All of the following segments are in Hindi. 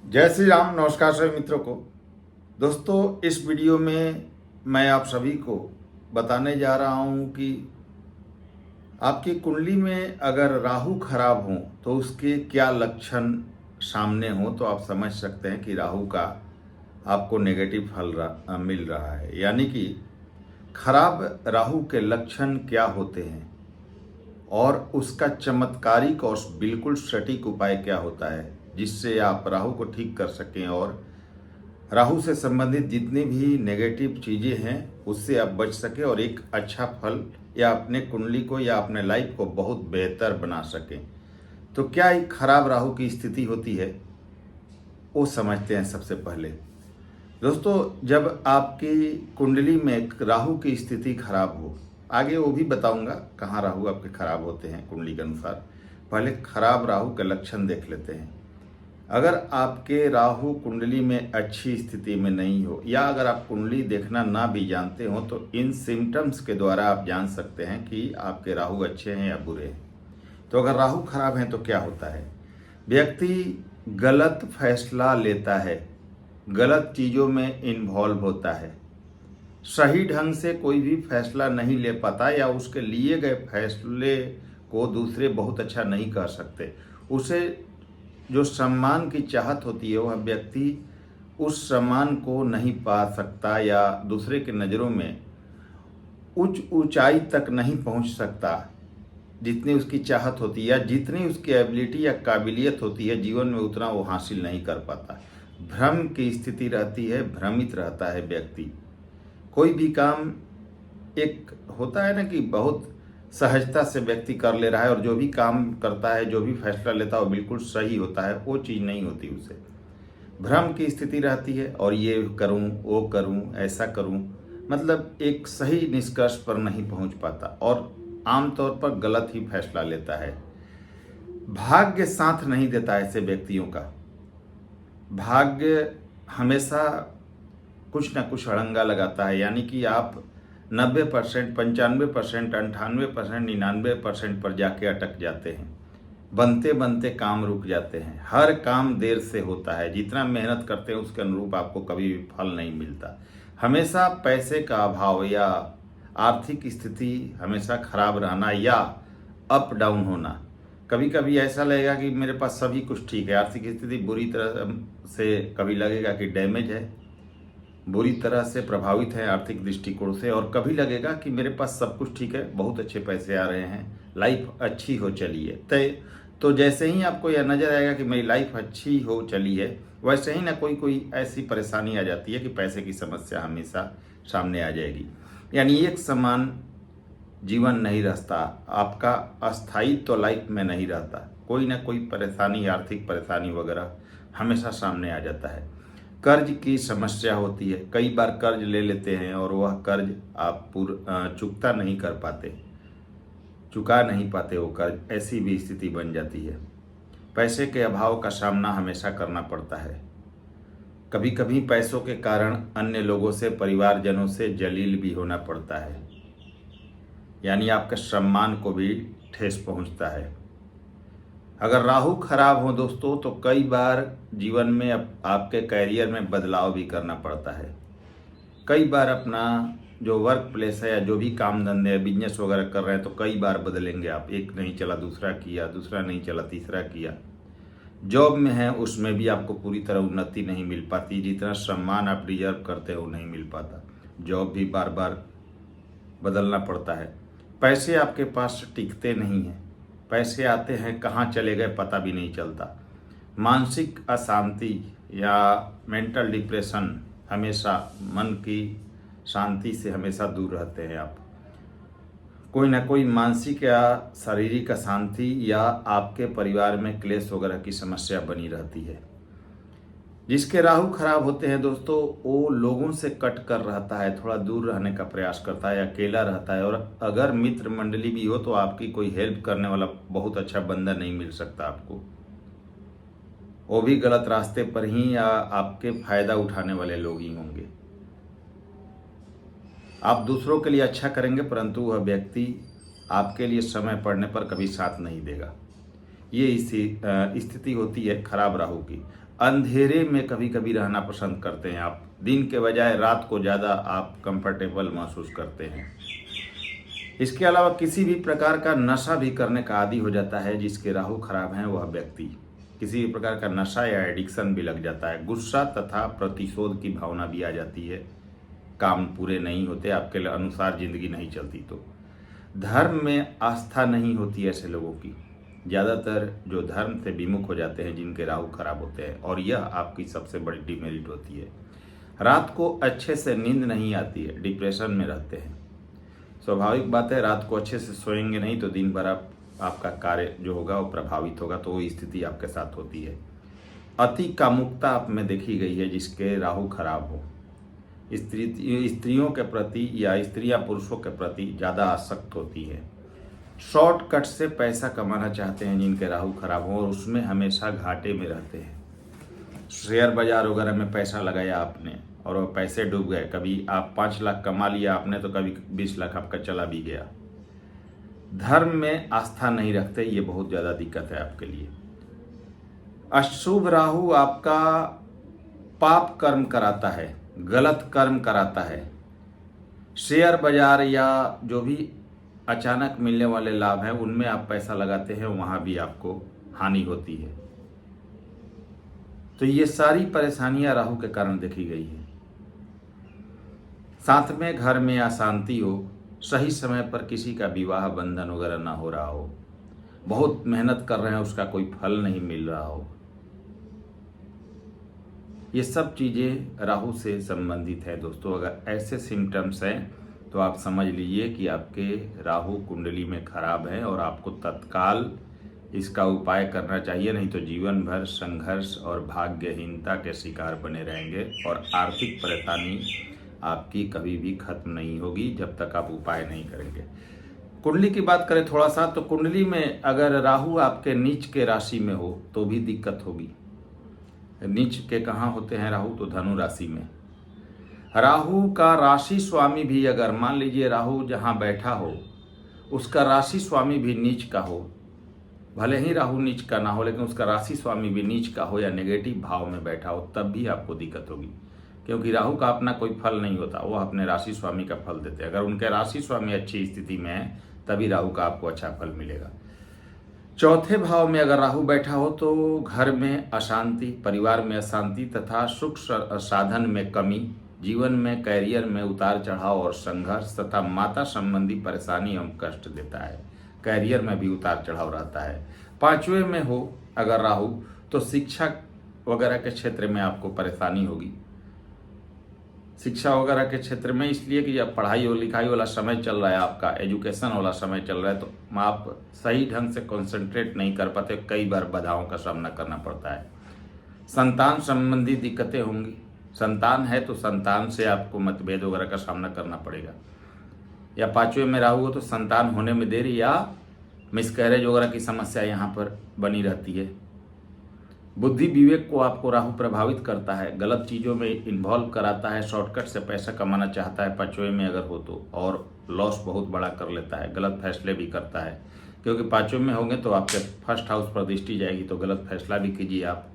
जय श्री राम। नमस्कार सभी मित्रों को। दोस्तों, इस वीडियो में मैं आप सभी को बताने जा रहा हूं कि आपकी कुंडली में अगर राहु खराब हो तो उसके क्या लक्षण सामने हो तो आप समझ सकते हैं कि राहु का आपको नेगेटिव फल मिल रहा है। यानी कि खराब राहु के लक्षण क्या होते हैं और उसका चमत्कारिक और बिल्कुल सटीक उपाय क्या होता है जिससे आप राहु को ठीक कर सकें और राहु से संबंधित जितनी भी नेगेटिव चीज़ें हैं उससे आप बच सकें और एक अच्छा फल या अपने कुंडली को या अपने लाइफ को बहुत बेहतर बना सकें। तो क्या एक खराब राहु की स्थिति होती है वो समझते हैं। सबसे पहले दोस्तों, जब आपकी कुंडली में राहु की स्थिति खराब हो, आगे वो भी बताऊंगा कहाँ राहु आपके खराब होते हैं कुंडली के अनुसार। पहले खराब राहु के लक्षण देख लेते हैं। अगर आपके राहु कुंडली में अच्छी स्थिति में नहीं हो या अगर आप कुंडली देखना ना भी जानते हो तो इन सिम्टम्स के द्वारा आप जान सकते हैं कि आपके राहु अच्छे हैं या बुरे हैं। तो अगर राहु खराब है तो क्या होता है? व्यक्ति गलत फैसला लेता है, गलत चीज़ों में इन्वॉल्व होता है, सही ढंग से कोई भी फैसला नहीं ले पाता या उसके लिए गए फैसले को दूसरे बहुत अच्छा नहीं कर सकते। उसे जो सम्मान की चाहत होती है वह व्यक्ति उस सम्मान को नहीं पा सकता या दूसरे के नज़रों में उच्च ऊंचाई तक नहीं पहुंच सकता जितनी उसकी चाहत होती है या जितनी उसकी एबिलिटी या काबिलियत होती है जीवन में उतना वो हासिल नहीं कर पाता। भ्रम की स्थिति रहती है, भ्रमित रहता है व्यक्ति। कोई भी काम एक होता है ना कि बहुत सहजता से व्यक्ति कर ले रहा है और जो भी काम करता है, जो भी फैसला लेता है वो बिल्कुल सही होता है, वो चीज़ नहीं होती। उसे भ्रम की स्थिति रहती है और ये करूं, वो करूं, ऐसा करूं, मतलब एक सही निष्कर्ष पर नहीं पहुंच पाता और आमतौर पर गलत ही फैसला लेता है। भाग्य साथ नहीं देता ऐसे व्यक्तियों का। भाग्य हमेशा कुछ ना कुछ अड़ंगा लगाता है। यानी कि आप 90%, 95%, 98%, 99% पर जाके अटक जाते हैं। बनते बनते काम रुक जाते हैं। हर काम देर से होता है। जितना मेहनत करते हैं उसके अनुरूप आपको कभी भी फल नहीं मिलता। हमेशा पैसे का अभाव या आर्थिक स्थिति हमेशा खराब रहना या अप डाउन होना। कभी कभी ऐसा लगेगा कि मेरे पास सभी कुछ ठीक है, आर्थिक स्थिति बुरी तरह से कभी लगेगा कि डैमेज है, बुरी तरह से प्रभावित है आर्थिक दृष्टिकोण से, और कभी लगेगा कि मेरे पास सब कुछ ठीक है, बहुत अच्छे पैसे आ रहे हैं, लाइफ अच्छी हो चली है। तो जैसे ही आपको यह नज़र आएगा कि मेरी लाइफ अच्छी हो चली है, वैसे ही ना कोई ऐसी परेशानी आ जाती है कि पैसे की समस्या हमेशा सामने आ जाएगी। यानी एक समान जीवन नहीं रहता, आपका अस्थायित्व तो लाइफ में नहीं रहता। कोई ना कोई परेशानी, आर्थिक परेशानी वगैरह हमेशा सामने आ जाता है। कर्ज की समस्या होती है। कई बार कर्ज ले लेते हैं और वह कर्ज आप चुकता नहीं कर पाते, चुका नहीं पाते वो कर्ज, ऐसी भी स्थिति बन जाती है। पैसे के अभाव का सामना हमेशा करना पड़ता है। कभी कभी पैसों के कारण अन्य लोगों से, परिवारजनों से जलील भी होना पड़ता है। यानी आपके सम्मान को भी ठेस पहुंचता है। अगर राहु खराब हो दोस्तों तो कई बार जीवन में आपके कैरियर में बदलाव भी करना पड़ता है। कई बार अपना जो वर्क प्लेस है या जो भी काम धंधे बिजनेस वगैरह कर रहे हैं तो कई बार बदलेंगे आप। एक नहीं चला दूसरा किया, दूसरा नहीं चला तीसरा किया। जॉब में है उसमें भी आपको पूरी तरह उन्नति नहीं मिल पाती, जितना सम्मान आप डिजर्व करते हो नहीं मिल पाता। जॉब भी बार बार बदलना पड़ता है। पैसे आपके पास टिकते नहीं हैं, पैसे आते हैं कहाँ चले गए पता भी नहीं चलता। मानसिक अशांति या मेंटल डिप्रेशन, हमेशा मन की शांति से हमेशा दूर रहते हैं आप। कोई ना कोई मानसिक या शारीरिक अशांति या आपके परिवार में क्लेश वगैरह की समस्या बनी रहती है। जिसके राहु खराब होते हैं दोस्तों, वो लोगों से कट कर रहता है, थोड़ा दूर रहने का प्रयास करता है, अकेला रहता है। और अगर मित्र मंडली भी हो तो आपकी कोई हेल्प करने वाला बहुत अच्छा बंदा नहीं मिल सकता आपको। वो भी गलत रास्ते पर ही या आपके फायदा उठाने वाले लोग ही होंगे। आप दूसरों के लिए अच्छा करेंगे परंतु वह व्यक्ति आपके लिए समय पड़ने पर कभी साथ नहीं देगा। ये स्थिति होती है खराब राहु की। अंधेरे में कभी कभी रहना पसंद करते हैं आप, दिन के बजाय रात को ज़्यादा आप कंफर्टेबल महसूस करते हैं। इसके अलावा किसी भी प्रकार का नशा भी करने का आदी हो जाता है। जिसके राहु खराब हैं वह व्यक्ति किसी भी प्रकार का नशा या एडिक्शन भी लग जाता है। गुस्सा तथा प्रतिशोध की भावना भी आ जाती है। काम पूरे नहीं होते, आपके अनुसार जिंदगी नहीं चलती। तो धर्म में आस्था नहीं होती ऐसे लोगों की। ज़्यादातर जो धर्म से विमुख हो जाते हैं, जिनके राहु खराब होते हैं, और यह आपकी सबसे बड़ी डिमेरिट होती है। रात को अच्छे से नींद नहीं आती है, डिप्रेशन में रहते हैं। स्वाभाविक बात है, रात को अच्छे से सोएंगे नहीं तो दिन भर आपका कार्य जो होगा वो प्रभावित होगा। तो वो स्थिति आपके साथ होती है। अति कामुकता आप में देखी गई है जिसके राहु खराब हो। स्त्रियों के प्रति या स्त्रियां पुरुषों के प्रति ज़्यादा आसक्त होती है। शॉर्टकट से पैसा कमाना चाहते हैं जिनके राहु खराब हो, और उसमें हमेशा घाटे में रहते हैं। शेयर बाजार वगैरह में पैसा लगाया आपने और वो पैसे डूब गए। कभी आप 5 लाख कमा लिया आपने तो कभी 20 लाख आपका चला भी गया। धर्म में आस्था नहीं रखते, ये बहुत ज़्यादा दिक्कत है आपके लिए। अशुभ राहु आपका पाप कर्म कराता है, गलत कर्म कराता है। शेयर बाजार या जो भी अचानक मिलने वाले लाभ हैं उनमें आप पैसा लगाते हैं, वहाँ भी आपको हानि होती है। तो ये सारी परेशानियां राहु के कारण देखी गई है। साथ में घर में अशांति हो, सही समय पर किसी का विवाह बंधन वगैरह ना हो रहा हो, बहुत मेहनत कर रहे हैं उसका कोई फल नहीं मिल रहा हो, ये सब चीज़ें राहु से संबंधित है दोस्तों। अगर ऐसे सिम्टम्स हैं तो आप समझ लीजिए कि आपके राहु कुंडली में खराब है और आपको तत्काल इसका उपाय करना चाहिए, नहीं तो जीवन भर संघर्ष और भाग्यहीनता के शिकार बने रहेंगे और आर्थिक परेशानी आपकी कभी भी खत्म नहीं होगी जब तक आप उपाय नहीं करेंगे। कुंडली की बात करें थोड़ा सा, तो कुंडली में अगर राहु आपके नीच के राशि में हो तो भी दिक्कत होगी। नीच के कहाँ होते हैं राहु? तो धनु राशि में। राहु का राशि स्वामी भी अगर मान लीजिए राहु जहाँ बैठा हो उसका राशि स्वामी भी नीच का हो, भले ही राहु नीच का ना हो लेकिन उसका राशि स्वामी भी नीच का हो या नेगेटिव भाव में बैठा हो, तब भी आपको दिक्कत होगी। क्योंकि राहु का अपना कोई फल नहीं होता, वो अपने राशि स्वामी का फल देते हैं। अगर उनके राशि स्वामी अच्छी स्थिति में है तभी राहु का आपको अच्छा फल मिलेगा। चौथे भाव में अगर राहु बैठा हो तो घर में अशांति, परिवार में अशांति तथा सुख साधन में कमी, जीवन में कैरियर में उतार चढ़ाव और संघर्ष तथा माता संबंधी परेशानी एवं कष्ट देता है। कैरियर में भी उतार चढ़ाव रहता है। 5वें में हो अगर राहु तो शिक्षा वगैरह के क्षेत्र में आपको परेशानी होगी। शिक्षा वगैरह के क्षेत्र में इसलिए कि जब पढ़ाई और लिखाई वाला समय चल रहा है, आपका एजुकेशन वाला समय चल रहा है, तो आप सही ढंग से कंसंट्रेट नहीं कर पाते, कई बार बाधाओं का सामना करना पड़ता है। संतान संबंधी दिक्कतें होंगी। संतान है तो संतान से आपको मतभेद वगैरह का सामना करना पड़ेगा। या 5वें में राहु हो तो संतान होने में देरी या मिसकैरेज वगैरह की समस्या यहाँ पर बनी रहती है। बुद्धि विवेक को आपको राहु प्रभावित करता है, गलत चीज़ों में इन्वॉल्व कराता है, शॉर्टकट से पैसा कमाना चाहता है 5वें में अगर हो तो, और लॉस बहुत बड़ा कर लेता है, गलत फैसले भी करता है। क्योंकि 5वें में होंगे तो आपके फर्स्ट हाउस पर दृष्टि जाएगी, तो गलत फैसला भी कीजिए, आप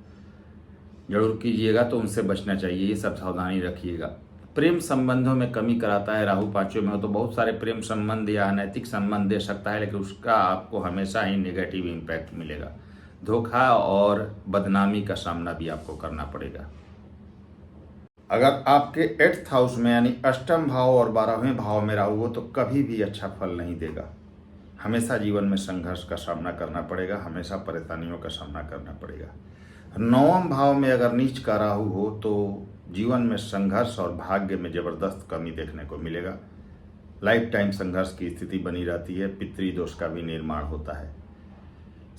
जरूर कीजिएगा, तो उनसे बचना चाहिए, ये सब सावधानी रखिएगा। प्रेम संबंधों में कमी कराता है राहु 5वें में हो तो, बहुत सारे प्रेम संबंध या अनैतिक संबंध दे सकता है, लेकिन उसका आपको हमेशा ही नेगेटिव इम्पैक्ट मिलेगा। धोखा और बदनामी का सामना भी आपको करना पड़ेगा। अगर आपके 8th हाउस में यानी अष्टम भाव और 12वें भाव में राहु हो तो कभी भी अच्छा फल नहीं देगा। हमेशा जीवन में संघर्ष का सामना करना पड़ेगा, हमेशा परेशानियों का सामना करना पड़ेगा। 9वें भाव में अगर नीच का राहु हो तो जीवन में संघर्ष और भाग्य में जबरदस्त कमी देखने को मिलेगा। लाइफ टाइम संघर्ष की स्थिति बनी रहती है, पितृदोष का भी निर्माण होता है।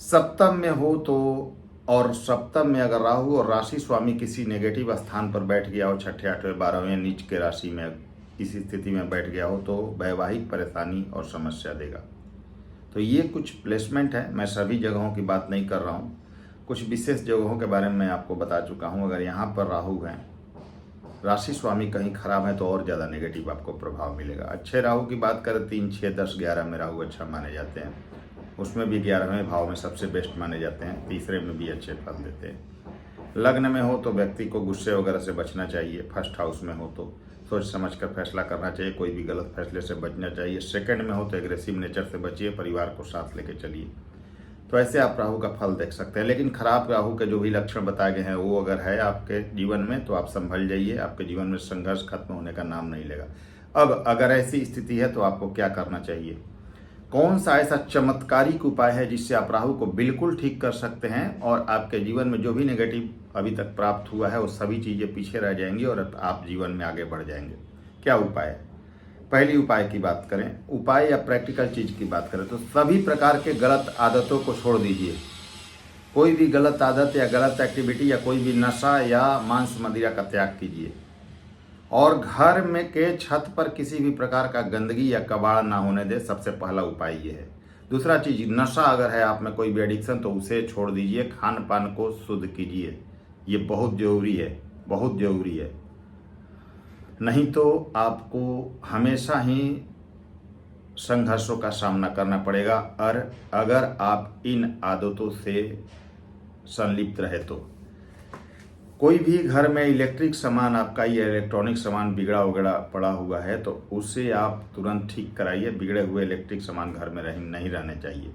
सप्तम में हो तो, और सप्तम में अगर राहु और राशि स्वामी किसी नेगेटिव स्थान पर बैठ गया हो, 6ठे 8वें 12वें नीच के राशि में इस स्थिति में बैठ गया हो तो वैवाहिक परेशानी और समस्या देगा। तो ये कुछ प्लेसमेंट है, मैं सभी जगहों की बात नहीं कर रहा हूँ, कुछ विशेष जगहों के बारे में मैं आपको बता चुका हूँ। अगर यहाँ पर राहु हैं, राशि स्वामी कहीं खराब है तो और ज़्यादा नेगेटिव आपको प्रभाव मिलेगा। अच्छे राहु की बात करें 3, 6, 10, 11 में राहु अच्छा माने जाते हैं, उसमें भी 11वें भाव में सबसे बेस्ट माने जाते हैं, तीसरे में भी अच्छे फल देते हैं। लग्न में हो तो व्यक्ति को गुस्से वगैरह से बचना चाहिए। फर्स्ट हाउस में हो तो सोच समझ कर फैसला करना चाहिए, कोई भी गलत फैसले से बचना चाहिए। सेकंड में हो तो एग्रेसिव नेचर से बचिए, परिवार को साथ लेके चलिए। तो ऐसे आप राहु का फल देख सकते हैं। लेकिन खराब राहु के जो भी लक्षण बताए गए हैं वो अगर है आपके जीवन में तो आप संभल जाइए, आपके जीवन में संघर्ष खत्म होने का नाम नहीं लेगा। अब अगर ऐसी स्थिति है तो आपको क्या करना चाहिए, कौन सा ऐसा चमत्कारिक उपाय है जिससे आप राहु को बिल्कुल ठीक कर सकते हैं और आपके जीवन में जो भी नेगेटिव अभी तक प्राप्त हुआ है वो सभी चीज़ें पीछे रह जाएंगी और आप जीवन में आगे बढ़ जाएंगे। क्या उपाय है? पहली उपाय की बात करें, उपाय या प्रैक्टिकल चीज़ की बात करें तो सभी प्रकार के गलत आदतों को छोड़ दीजिए। कोई भी गलत आदत या गलत एक्टिविटी या कोई भी नशा या मांस मदिरा का त्याग कीजिए। और घर में के छत पर किसी भी प्रकार का गंदगी या कबाड़ ना होने दे, सबसे पहला उपाय ये है। दूसरा चीज, नशा अगर है आप में कोई भी एडिक्शन तो उसे छोड़ दीजिए, खान पान को शुद्ध कीजिए, ये बहुत जरूरी है, बहुत जरूरी है। नहीं तो आपको हमेशा ही संघर्षों का सामना करना पड़ेगा और अगर आप इन आदतों से संलिप्त रहे तो। कोई भी घर में इलेक्ट्रिक सामान आपका या इलेक्ट्रॉनिक सामान बिगड़ा उगड़ा पड़ा हुआ है तो उसे आप तुरंत ठीक कराइए। बिगड़े हुए इलेक्ट्रिक सामान घर में नहीं रहने चाहिए।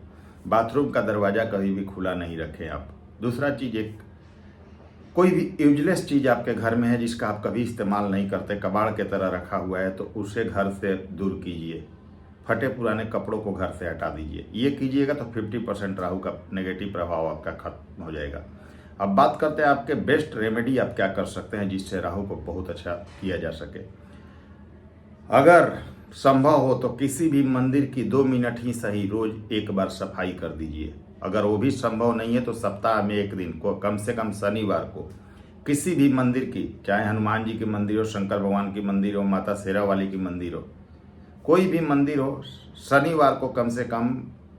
बाथरूम का दरवाज़ा कभी भी खुला नहीं रखें आप। दूसरा चीज़, एक कोई भी यूजलेस चीज़ आपके घर में है जिसका आप कभी इस्तेमाल नहीं करते, कबाड़ के तरह रखा हुआ है, तो उसे घर से दूर कीजिए। फटे पुराने कपड़ों को घर से हटा दीजिए। ये कीजिएगा तो 50% राहु का नेगेटिव प्रभाव आपका खत्म हो जाएगा। अब बात करते हैं आपके बेस्ट रेमेडी आप क्या कर सकते हैं जिससे राहु को बहुत अच्छा किया जा सके। अगर संभव हो तो किसी भी मंदिर की 2 मिनट ही सही रोज एक बार सफाई कर दीजिए। अगर वो भी संभव नहीं है तो सप्ताह में एक दिन को, कम से कम शनिवार को, किसी भी मंदिर की, चाहे हनुमान जी की मंदिर हो, शंकर भगवान की मंदिर हो, माता शेरा वाली की मंदिर हो, कोई भी मंदिर हो, शनिवार को कम से कम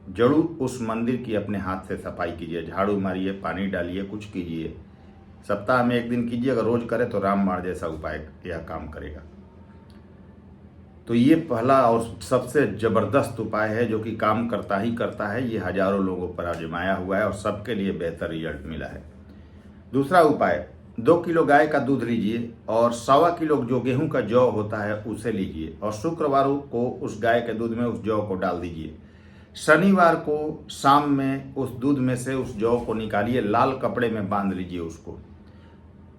जरूर उस मंदिर की अपने हाथ से सफाई कीजिए। झाड़ू मारिए, पानी डालिए, कुछ कीजिए। सप्ताह में एक दिन कीजिए। अगर रोज करें तो रामबाण जैसा उपाय यह काम करेगा। तो ये पहला और सबसे जबरदस्त उपाय है जो कि काम करता ही करता है। ये हजारों लोगों पर आजमाया हुआ है और सबके लिए बेहतर रिजल्ट मिला है। दूसरा उपाय, 2 किलो गाय का दूध लीजिए और 1.25 किलो जो गेहूं का जौ होता है उसे लीजिए और शुक्रवार को उस गाय के दूध में उस जौ को डाल दीजिए। शनिवार को शाम में उस दूध में से उस जौ को निकालिए, लाल कपड़े में बांध लीजिए उसको।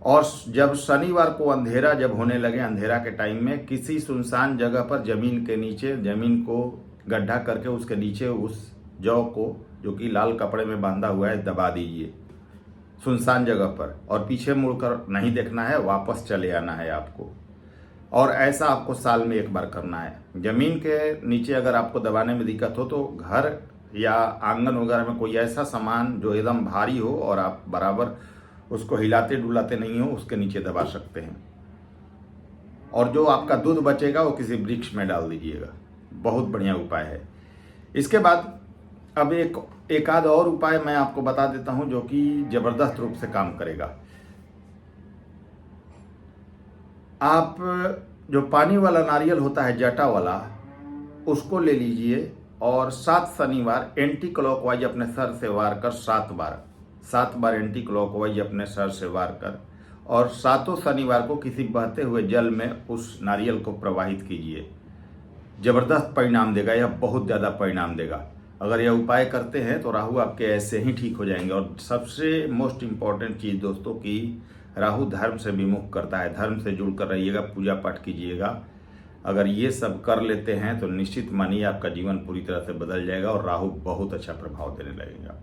और जब शनिवार को अंधेरा जब होने लगे, अंधेरा के टाइम में किसी सुनसान जगह पर जमीन के नीचे, जमीन को गड्ढा करके उसके नीचे उस जौ को जो कि लाल कपड़े में बांधा हुआ है दबा दीजिए सुनसान जगह पर। और पीछे मुड़कर नहीं देखना है, वापस चले आना है आपको। और ऐसा आपको साल में एक बार करना है। जमीन के नीचे अगर आपको दबाने में दिक्कत हो तो घर या आंगन वगैरह में कोई ऐसा सामान जो एकदम भारी हो और आप बराबर उसको हिलाते डुलाते नहीं हो, उसके नीचे दबा सकते हैं। और जो आपका दूध बचेगा वो किसी वृक्ष में डाल दीजिएगा। बहुत बढ़िया उपाय है। इसके बाद अब एक आध और उपाय मैं आपको बता देता हूं जो कि जबरदस्त रूप से काम करेगा। आप जो पानी वाला नारियल होता है, जटा वाला, उसको ले लीजिए और 7 शनिवार एंटी क्लॉकवाइज अपने सर से वार कर 7 बार एंटी क्लॉकवाइज अपने सर से वार कर और 7 शनिवार को किसी बहते हुए जल में उस नारियल को प्रवाहित कीजिए। जबरदस्त परिणाम देगा, यह बहुत ज़्यादा परिणाम देगा। अगर यह उपाय करते हैं तो राहु आपके ऐसे ही ठीक हो जाएंगे। और सबसे मोस्ट इम्पॉर्टेंट चीज़ दोस्तों की, राहु धर्म से विमुख करता है। धर्म से जुड़कर रहिएगा, पूजा पाठ कीजिएगा। अगर ये सब कर लेते हैं तो निश्चित मानिए आपका जीवन पूरी तरह से बदल जाएगा और राहु बहुत अच्छा प्रभाव देने लगेगा।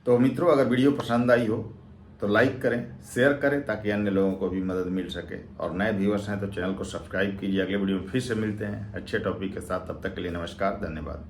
तो मित्रों, अगर वीडियो पसंद आई हो तो लाइक करें, शेयर करें ताकि अन्य लोगों को भी मदद मिल सके। और नए व्यूअर्स हैं तो चैनल को सब्सक्राइब कीजिए। अगले वीडियो में फिर से मिलते हैं अच्छे टॉपिक के साथ। तब तक के लिए नमस्कार, धन्यवाद।